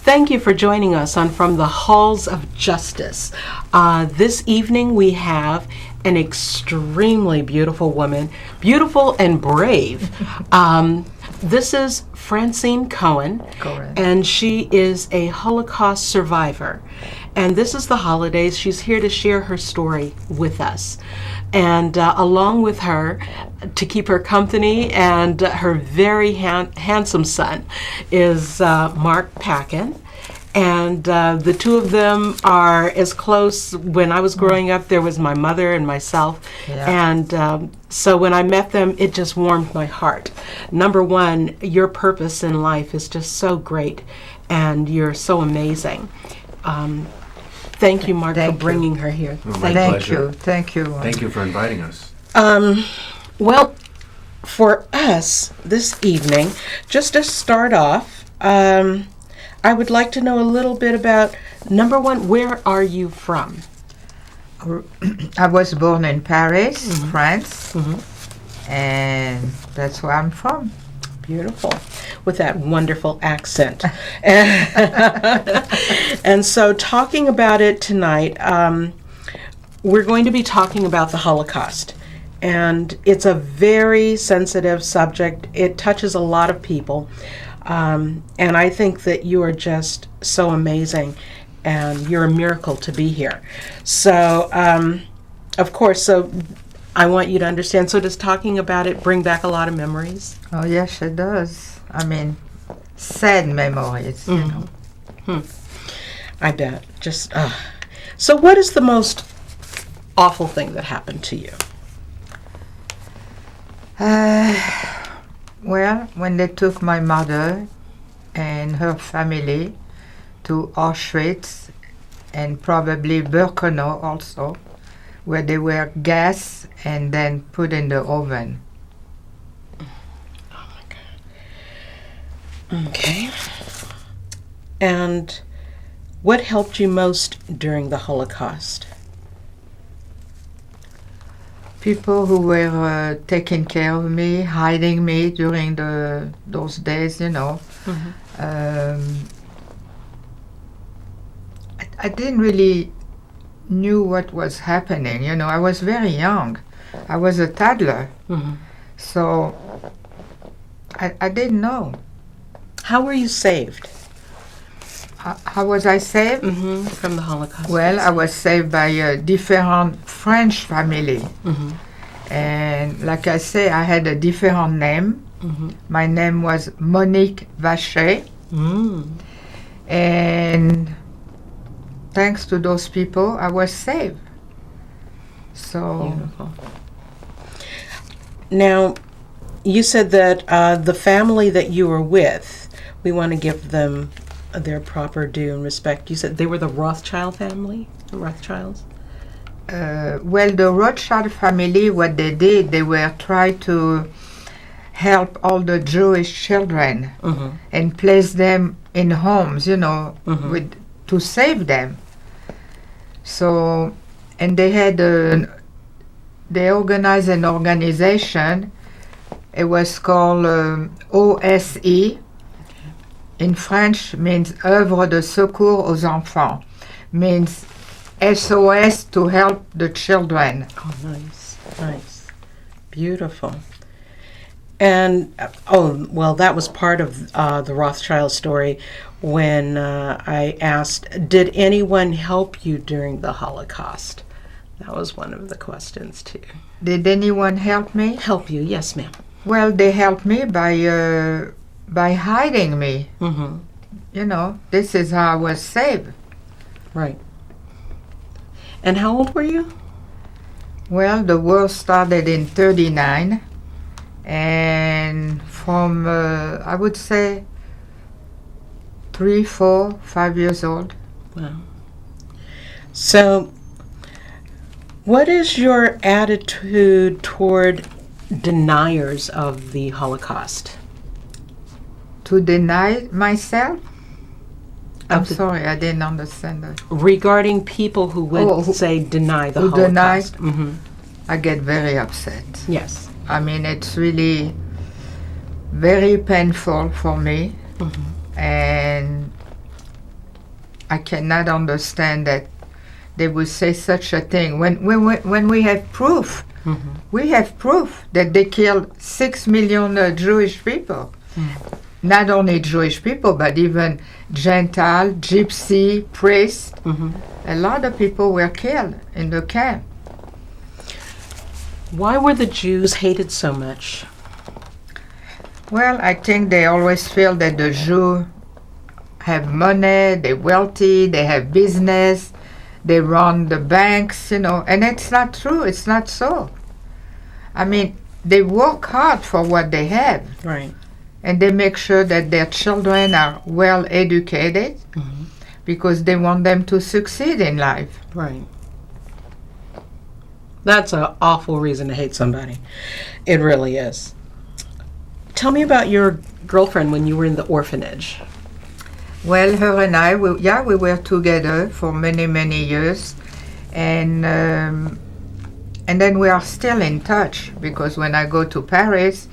Thank you for joining us on From the Halls of Justice. This evening we have an extremely beautiful woman, beautiful and brave. This is Francine Cohen, Correct. and she is a Holocaust survivor. And this is the holidays. She's here to share her story with us. And along with her, to keep her company, and her very handsome son is Marc Pakin. And the two of them are as close. When I was growing up, there was my mother and myself. Yeah. And so when I met them, it just warmed my heart. Number one, your purpose in life is just so great, and you're so amazing. Thank you, Marc, for bringing her here. Well, my Thank pleasure. you. Thank you. Thank you for inviting us. Well, for us this evening, just to start off, I would like to know a little bit about, number one, where are you from? I was born in Paris, France, and that's where I'm from. Beautiful, with that wonderful accent. And so talking about it tonight, we're going to be talking about the Holocaust. And it's a very sensitive subject. It touches a lot of people. And I think that you are just so amazing, and you're a miracle to be here. So, of course, so I want you to understand. So does talking about it bring back a lot of memories? Oh, yes, it does. I mean, sad memories, you know. I bet. Just, So what is the most awful thing that happened to you? Well, when they took my mother and her family to Auschwitz and probably Birkenau also, where they were gassed and then put in the oven. Oh my God. Okay. And what helped you most during the Holocaust? People who were taking care of me, hiding me during those days, you know. I didn't really knew what was happening, you know. I was very young. I was a toddler. So I didn't know. How were you saved? How was I saved? From the Holocaust? Well, I was saved by a different French family. And like I say, I had a different name. My name was Monique Vacher. And thanks to those people, I was saved. So, Beautiful. Now, you said that the family that you were with, we want to give them their proper due and respect. You said they were the Rothschild family? The Rothschilds? well, the Rothschild family, what they did, they were trying to help all the Jewish children and place them in homes, you know, to save them. So, and they had they organized an organization. It was called OSE. In French means Œuvre de Secours aux Enfants. Means SOS, to help the children. Oh, nice, nice. Beautiful. And, oh, well, that was part of the Rothschild story when I asked, did anyone help you during the Holocaust? That was one of the questions, too. Did anyone help me? Help you, yes, ma'am. Well, they helped me by hiding me. You know, this is how I was saved. Right. And how old were you? Well, the war started in 1939, and from, I would say, 3, 4, 5 years old. Wow. So, what is your attitude toward deniers of the Holocaust? To deny myself? I'm Of the- sorry, I didn't understand that. Regarding people who would Oh, say deny the who deny? Holocaust. I get very upset. Yes. I mean, it's really very painful for me. And I cannot understand that they would say such a thing when we have proof. Mm-hmm. We have proof that they killed 6 million Jewish people. Not only Jewish people, but even Gentile, Gypsy, priests. A lot of people were killed in the camp. Why were the Jews hated so much? Well, I think they always feel that the Jews have money, they're wealthy, they have business, they run the banks, and it's not true. It's not so. I mean, they work hard for what they have. Right. And they make sure that their children are well educated because they want them to succeed in life. Right. That's an awful reason to hate somebody. It really is. Tell me about your girlfriend when you were in the orphanage. Well, her and I, we were together for many, many years. And then we are still in touch because when I go to Paris,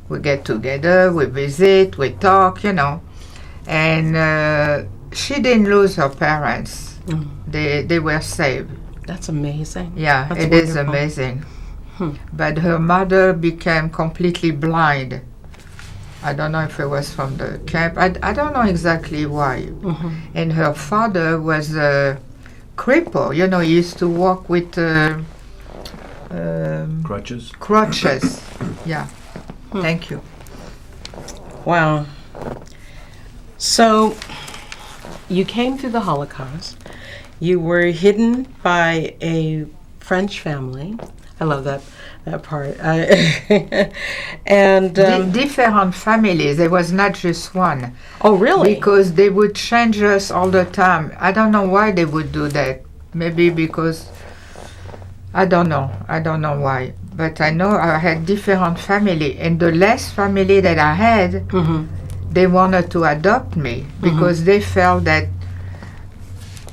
we get together, we visit, we talk, And she didn't lose her parents. They were saved. That's amazing. Yeah, That's it is wonderful. amazing. But her mother became completely blind. I don't know if it was from the camp. I don't know exactly why. And her father was a cripple. He used to walk with Crutches? crutches. Yeah. Thank you. Wow. So, you came through the Holocaust. You were hidden by a French family. I love that part. And Different families. There was not just one. oh, really? Because they would change us all the time. I don't know why they would do that. Maybe because I don't know why. But I know I had different family, and the last family that I had, they wanted to adopt me because they felt that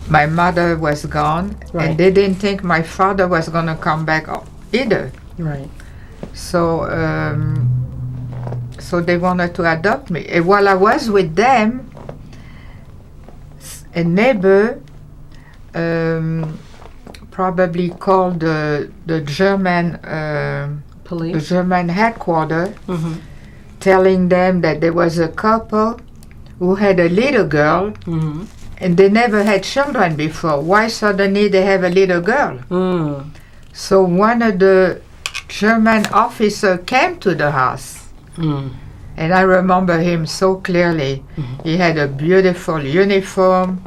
my mother was gone, Right. and they didn't think my father was going to come back either. Right. So, so they wanted to adopt me. And while I was with them, a neighbor probably called the German the Police? German headquarters, telling them that there was a couple who had a little girl, and they never had children before. Why suddenly they have a little girl? So one of the German officers came to the house, and I remember him so clearly. He had a beautiful uniform,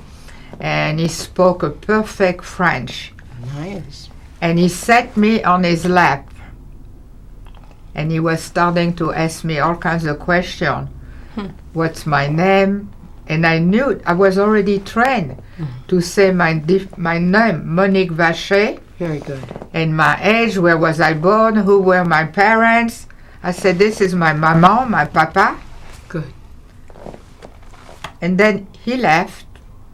and he spoke a perfect French. Nice. And he sat me on his lap, and he was starting to ask me all kinds of questions. What's my name? And I knew, I was already trained to say my name, Monique Vacher, Very good. and my age, where was I born, who were my parents. I said, this is my mama, my papa. Good. And then he left,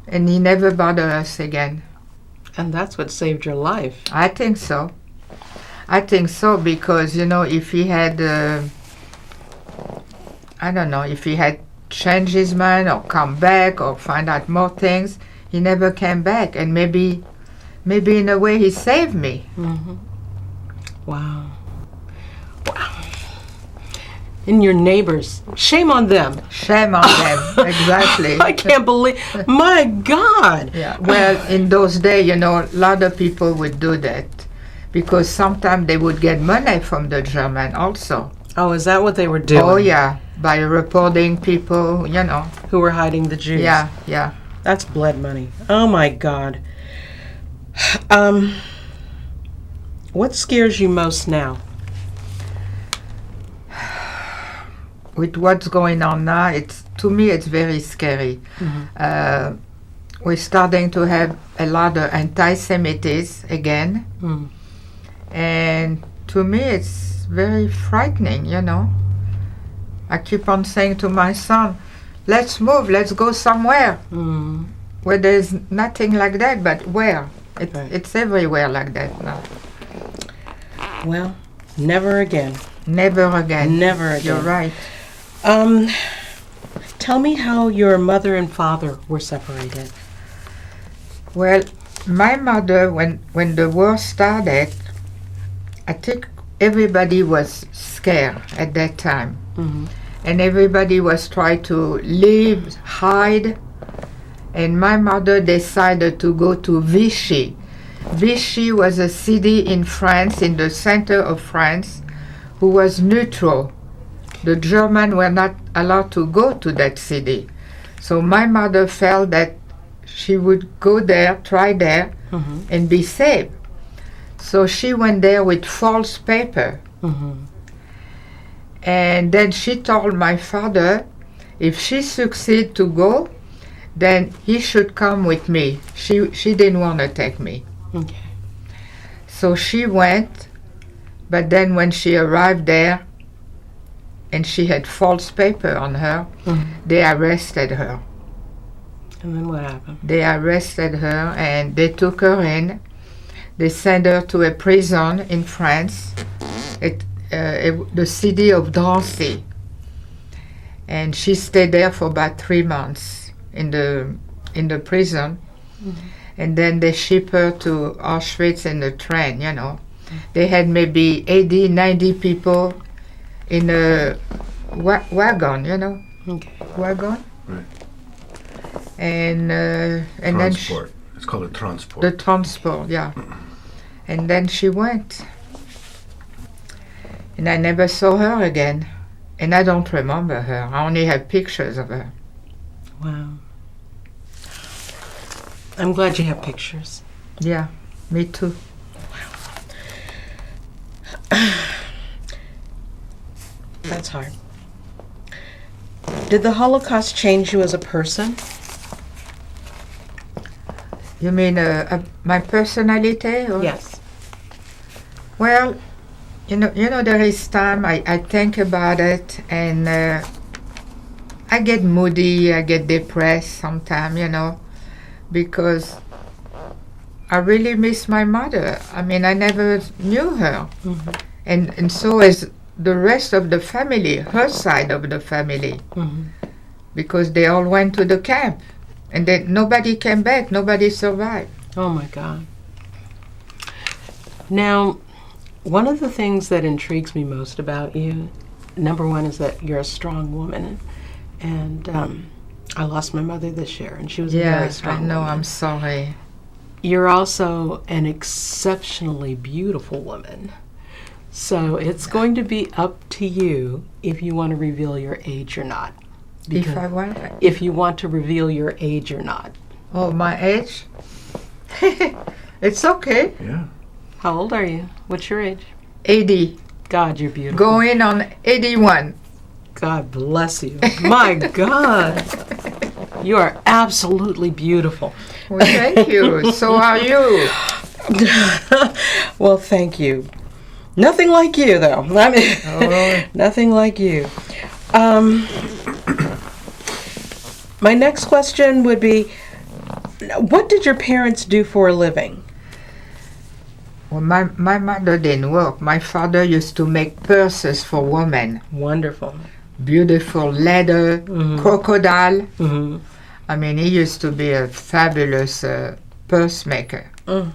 and he never bothered us again. And that's what saved your life. I think so. I think so because, if he had, I don't know, if he had changed his mind or come back or find out more things, he never came back. And maybe in a way he saved me. Wow. Wow. And your neighbors, shame on them. Shame on them, exactly. I can't believe, my God. Yeah. Well, in those days, a lot of people would do that because sometimes they would get money from the German also. Oh, is that what they were doing? Oh, yeah, by reporting people, Who were hiding the Jews? Yeah, yeah. That's blood money. Oh my God. What scares you most now? With what's going on now, to me it's very scary. We're starting to have a lot of anti-Semitism again, and to me it's very frightening. I keep on saying to my son, "Let's move, let's go somewhere where there's nothing like that." But where? It's everywhere like that now. Well, never again. Never again. Never again. You're right. Tell me how your mother and father were separated. Well, my mother, when the war started, I think everybody was scared at that time. Mm-hmm. And everybody was trying to leave, hide. And my mother decided to go to Vichy. Vichy was a city in France, in the center of France, who was neutral. The Germans were not allowed to go to that city. So my mother felt that she would go there, try there, Mm-hmm. and be safe. So she went there with false paper. Mm-hmm. And then she told my father, if she succeed to go, then he should come with me. She didn't want to take me. Okay. So she went, but then when she arrived there, and she had false paper on her, Mm-hmm. they arrested her. And then what happened? They arrested her and they took her in. They sent her to a prison in France, the city of Drancy. And she stayed there for about 3 months in the prison. Mm-hmm. And then they shipped her to Auschwitz in the train, you know. They had maybe 80, 90 people in a wagon, you know, Okay. wagon. Right. And then Transport. It's called a transport. the transport, yeah. And then she went. And I never saw her again. And I don't remember her. I only have pictures of her. Wow. I'm glad you have pictures. Yeah, me too. That's hard. Did the Holocaust change you as a person? You mean my personality? Or? Yes. Well, you know, there is time I think about it, and I get moody, I get depressed sometimes, you know, because I really miss my mother. I mean, I never knew her, Mm-hmm. and so as the rest of the family, her side of the family, Mm-hmm. because they all went to the camp, and then nobody came back, nobody survived. Oh my God. Now, one of the things that intrigues me most about you, number one, is that you're a strong woman. And I lost my mother this year, and she was a very Yeah, strong I know, woman. I'm sorry. You're also an exceptionally beautiful woman. So it's going to be up to you if you want to reveal your age or not. If I want, If you want to reveal your age or not. oh, my age? It's okay. Yeah. How old are you? What's your age? 80. God, you're beautiful. Going on 81. God bless you. My God. You are absolutely beautiful. Well, thank you. So are you. Well, thank you. Nothing like you, though. I mean, Oh. nothing like you. My next question would be, what did your parents do for a living? Well, my mother didn't work. My father used to make purses for women. Wonderful. Beautiful leather, crocodile. Mm-hmm. I mean, he used to be a fabulous purse maker. Mm.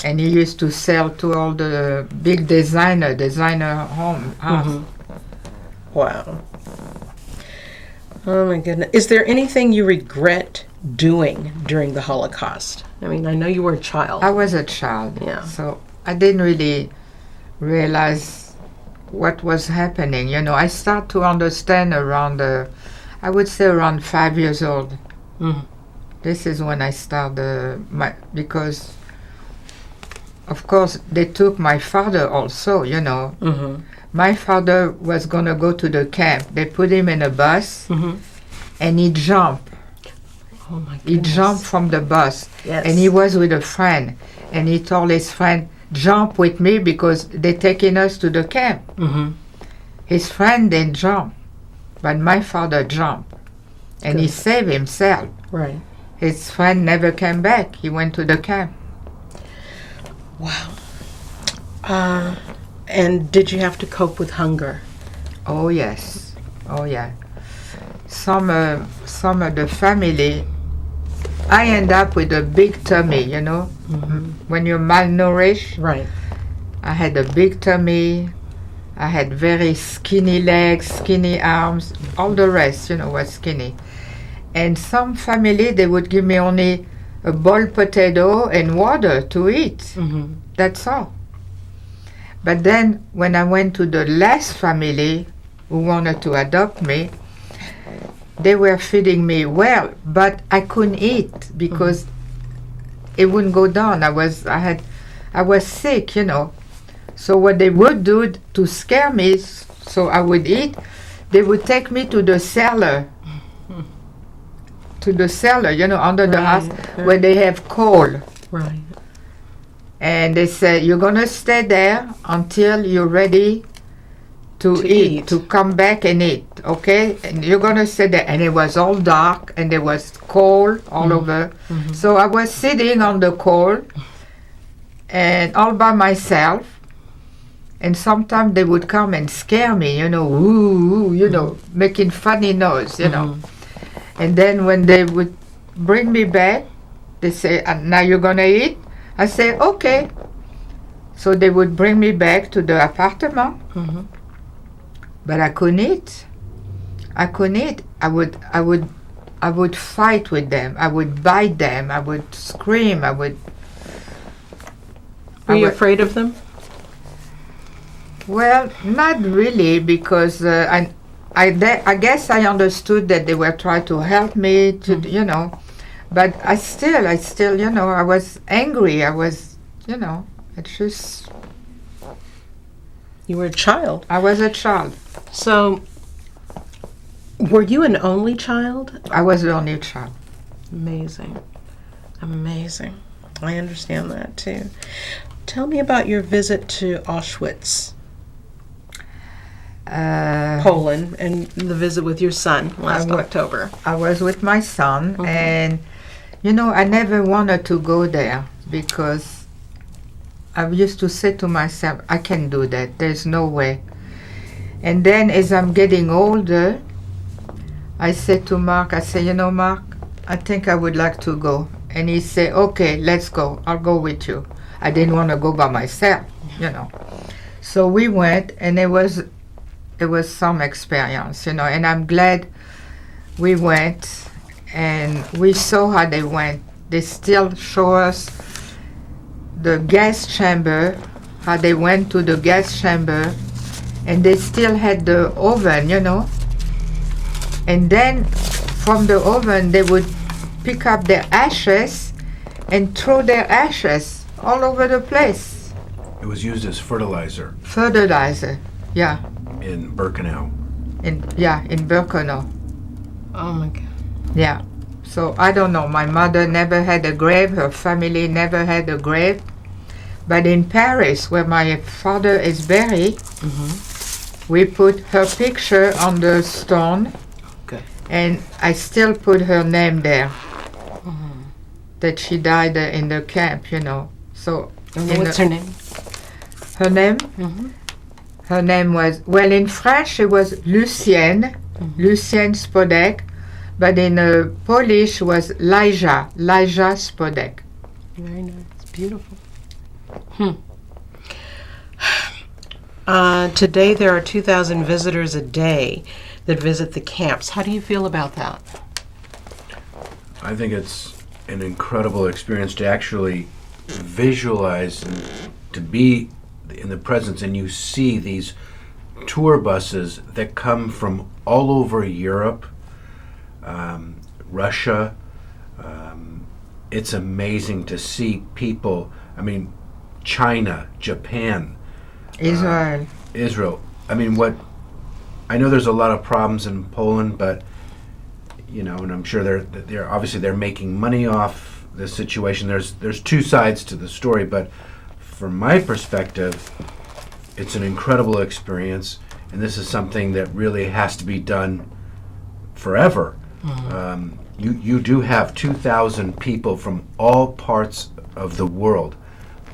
And he used to sell to all the big designer house. Mhm. Wow. Oh my goodness. Is there anything you regret doing during the Holocaust? I mean, I know you were a child. I was a child, Yeah. so I didn't really realize what was happening. You know, I start to understand around, I would say around 5 years old. Mhm. This is when I start because, of course, they took my father also, you know. Mhm. My father was going to go to the camp. They put him in a bus, Mhm. and he jumped. Oh my He goodness. jumped from the bus. Yes. And he was with a friend. And he told his friend, jump with me because they're taking us to the camp. Mhm. His friend didn't jump, but my father jumped. And he Good. saved himself. Right. His friend never came back. He went to the camp. Wow. And did you have to cope with hunger? Oh, yes. Oh, yeah. Some of the family, I end up with a big tummy, you know. When you're malnourished, Right. I had a big tummy. I had very skinny legs, skinny arms. All the rest, you know, was skinny. And some family, they would give me only a boiled potato and water to eat. That's all. But then when I went to the last family who wanted to adopt me, they were feeding me well, but I couldn't eat because it wouldn't go down. I was sick, you know. So what they would do to scare me so I would eat, they would take me to the cellar. To the cellar, you know, under the house where they have coal. Right. And they said, you're going to stay there until you're ready to eat, to come back and eat, okay? And you're going to stay there. And it was all dark, and there was coal all over. So I was sitting on the coal, and all by myself. And sometimes they would come and scare me, you know, ooh, you know, making funny noise, you know. And then when they would bring me back, they say, now you're going to eat? I say, okay. So they would bring me back to the apartment, but I couldn't eat. I couldn't eat. I would fight with them. I would bite them. I would scream. Were you afraid of them? Well, not really, because I guess I understood that they were trying to help me to, you know. But I still, you know, I was angry. I was, you know, it's just. You were a child. I was a child. So, were you an only child? I was the only child. Amazing. Amazing. I understand that too. Tell me about your visit to Auschwitz, Poland, and the visit with your son last October. I was with my son, and you know, I never wanted to go there because I used to say to myself, I can't do that. There's no way. And then as I'm getting older, I said to Marc, I said, you know, Marc, I think I would like to go. And he said, okay, let's go. I'll go with you. I didn't want to go by myself, you know. So we went, and it was some experience, you know, and I'm glad we went. And we saw how they went. They still show us the gas chamber, how they went to the gas chamber, and they still had the oven, you know. And then from the oven, they would pick up their ashes and throw their ashes all over the place. It was used as fertilizer. Fertilizer, yeah. In Birkenau. In Birkenau. Oh my God. Yeah. So I don't know. My mother never had a grave. Her family never had a grave. But in Paris, where my father is buried, we put her picture on the stone. Okay. And I still put her name there. That she died in the camp, you know. So. And what's her name? Her name? Her name was, well, in French it was Lucienne, Lucienne Spodek. But in Polish was Lajja Spodek. Very nice. Beautiful. Today there are 2,000 visitors a day that visit the camps. How do you feel about that? I think it's an incredible experience to actually visualize and to be in the presence, and you see these tour buses that come from all over Europe, Russia. It's amazing to see people, I mean, China, Japan, Israel. I mean, I know there's a lot of problems in Poland, but, you know, and I'm sure they're making money off this situation. There's two sides to the story, but from my perspective, it's an incredible experience, and this is something that really has to be done forever. You do have 2,000 people from all parts of the world.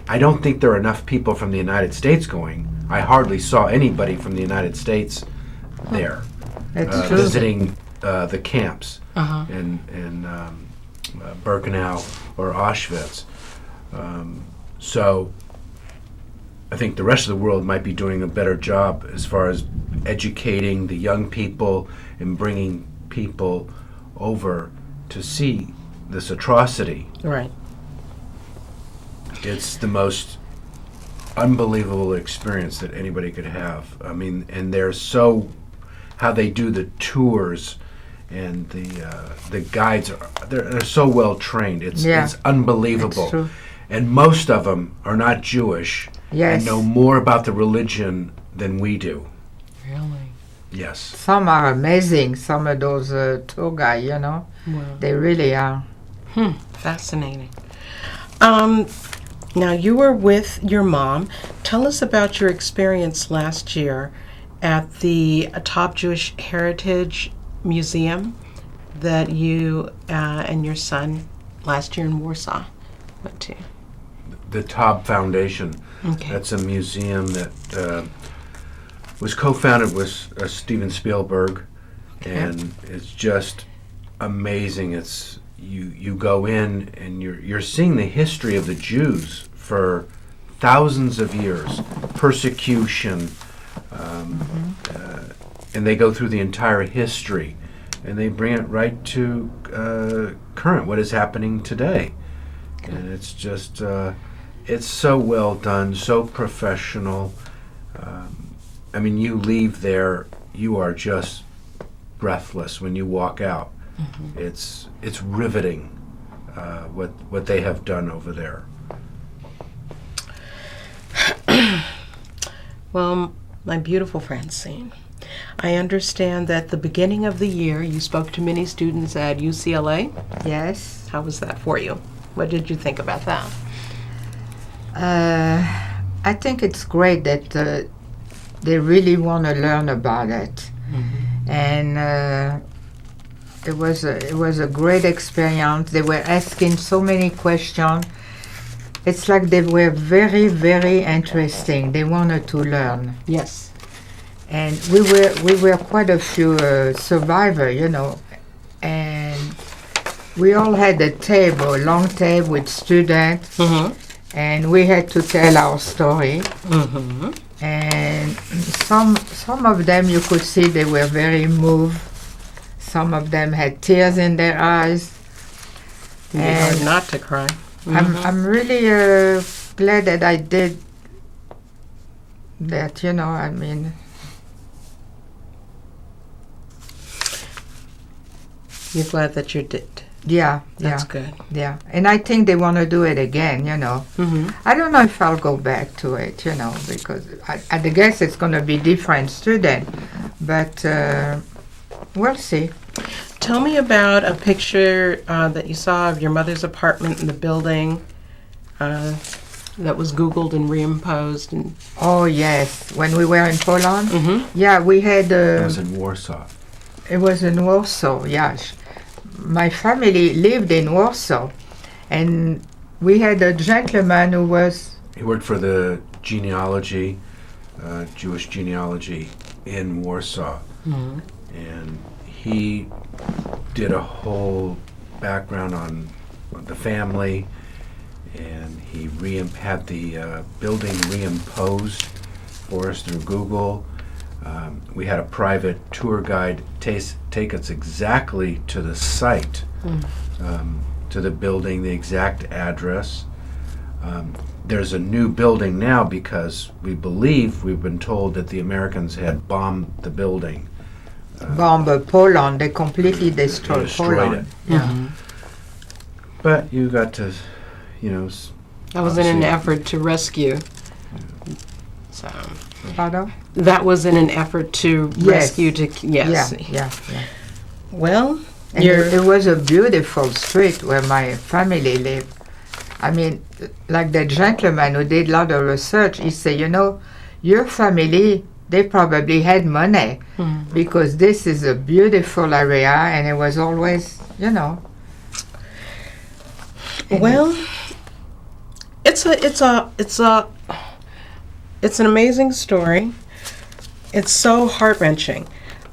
I don't think there are enough people from the United States going. I hardly saw anybody from the United States there That's true. visiting the camps. And Birkenau or Auschwitz. So I think the rest of the world might be doing a better job as far as educating the young people and bringing people over to see this atrocity. Right. It's the most unbelievable experience that anybody could have. I mean, and they're so, how they do the tours and the guides they're so well trained. It's unbelievable. It's true. And most of them are not Jewish Yes. and know more about the religion than we do. Really? Yes. Some are amazing. Some of those tour guys, you know, Wow. they really are. Fascinating. Now, you were with your mom. Tell us about your experience last year at the Top Jewish Heritage Museum that you and your son last year in Warsaw went to. The Taub Foundation. Okay. That's a museum that was co-founded with Steven Spielberg, and it's just amazing. It's you go in and you're seeing the history of the Jews for thousands of years, persecution, and they go through the entire history, and they bring it right to current, what is happening today. And it's just, it's so well done, so professional. I mean, you leave there, you are just breathless when you walk out. It's riveting what they have done over there. Well, my beautiful Francine, I understand that the beginning of the year you spoke to many students at UCLA. Yes. How was that for you? What did you think about that? I think it's great that they really want to learn about it, and it was a great experience. They were asking so many questions. It's like they were very, very interesting. They wanted to learn, Yes. and we were quite a few survivors, you know, and we all had a table, long table with students. And we had to tell our story. And some of them you could see they were very moved. Some of them had tears in their eyes. It's hard not to cry. I'm really glad that I did that, you know, I mean. You're glad that you did. Yeah, That's good. yeah. And I think they want to do it again, you know. I don't know if I'll go back to it, you know, because I guess it's going to be different student, but we'll see. Tell me about a picture that you saw of your mother's apartment in the building that was Googled and reimposed. And Oh, yes. When we were in Poland? Yeah, we had... It was in Warsaw. It was in Warsaw, yes. My family lived in Warsaw, and we had a gentleman who was... He worked for the genealogy, Jewish genealogy in Warsaw. And he did a whole background on the family, and he had the building reimposed for us through Google. We had a private tour guide take us exactly to the site, to the building, the exact address. There's a new building now because we've been told that the Americans had bombed the building. Bomb Poland. They completely destroyed Poland. it. Yeah. But you got to, you know... that was in an obviously- effort to rescue. So Pardon? that was in an effort to Yes. rescue. Yes. Yeah. Well, And it was a beautiful street where my family lived. I mean, like the gentleman who did a lot of research, he said, you know, your family, they probably had money because this is a beautiful area and it was always, you know. Well, it's an amazing story. It's so heart-wrenching.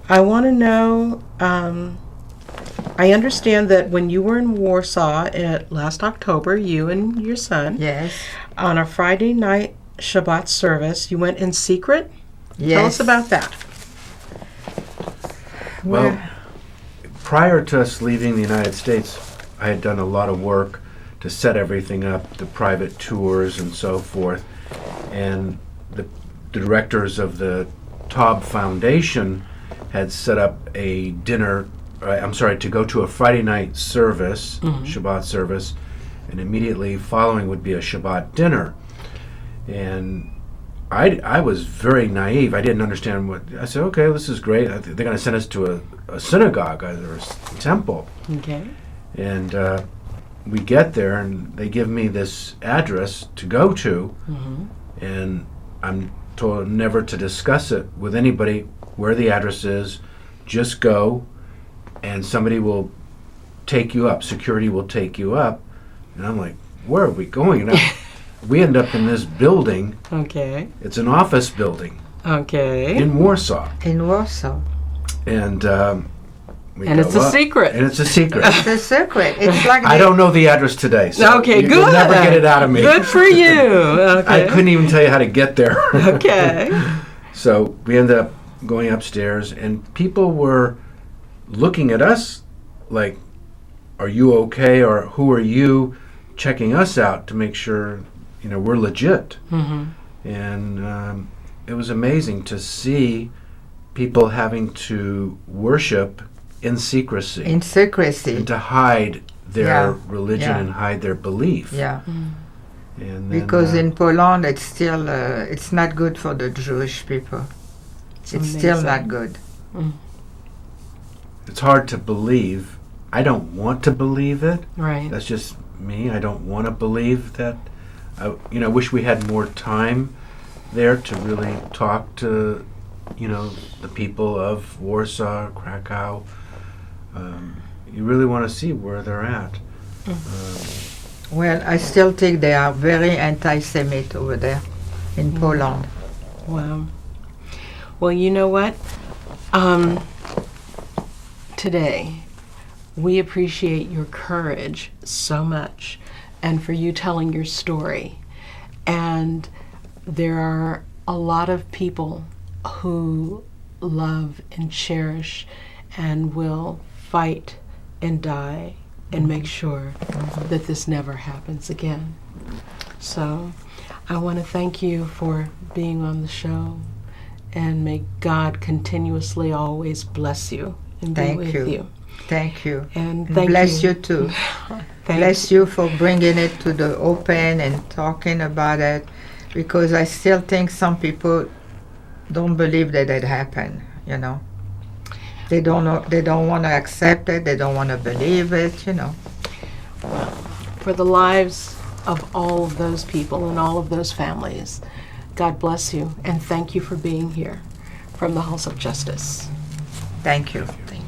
I want to know I understand that when you were in Warsaw last October, you and your son, Yes. on a Friday night Shabbat service, you went in secret? Yes. Tell us about that. Well, prior to us leaving the United States, I had done a lot of work to set everything up, the private tours and so forth. And the directors of the Taub Foundation had set up a dinner, to go to a Friday night service, Shabbat service, and immediately following would be a Shabbat dinner. And I was very naive. I didn't understand what. I said, okay, this is great. They're going to send us to a synagogue or a temple. Okay. And we get there, and they give me this address to go to, and I'm told never to discuss it with anybody where the address is. Just go, and somebody will take you up. Security will take you up. And I'm like, where are we going? And we end up in this building. Okay. It's an office building Okay. in Warsaw. In Warsaw. And we And go it's a up, secret. And it's a secret. It's a secret. It's like I don't know the address today, so Okay, you'll good. never get it out of me. Good for you. Okay. I couldn't even tell you how to get there. Okay. So we ended up going upstairs, and people were looking at us like, are you okay? Or who are you? Checking us out to make sure, we're legit. And it was amazing to see people having to worship in secrecy. in secrecy. And to hide their Yeah, religion yeah. and hide their belief. Yeah. And then, Because in Poland, it's still it's not good for the Jewish people. It's still amazing. not good. it's hard to believe. I don't want to believe it. Right. That's just me. I don't want to believe that. I wish we had more time there to really talk to, the people of Warsaw, Krakow. You really want to see where they're at. Well, I still think they are very anti-Semite over there in Poland. Wow. Well, you know what? Today, we appreciate your courage so much and for you telling your story. And there are a lot of people who love and cherish and will fight and die and make sure that this never happens again. So I want to thank you for being on the show, and may God continuously always bless you and be Thank with you. you. Thank you. And And thank bless you too. Thank Bless you for bringing it to the open and talking about it, because I still think some people don't believe that it happened, They don't know, they don't want to accept it, they don't want to believe it, For the lives of all of those people and all of those families, God bless you, and thank you for being here from the House of Justice. Thank you. Thank you.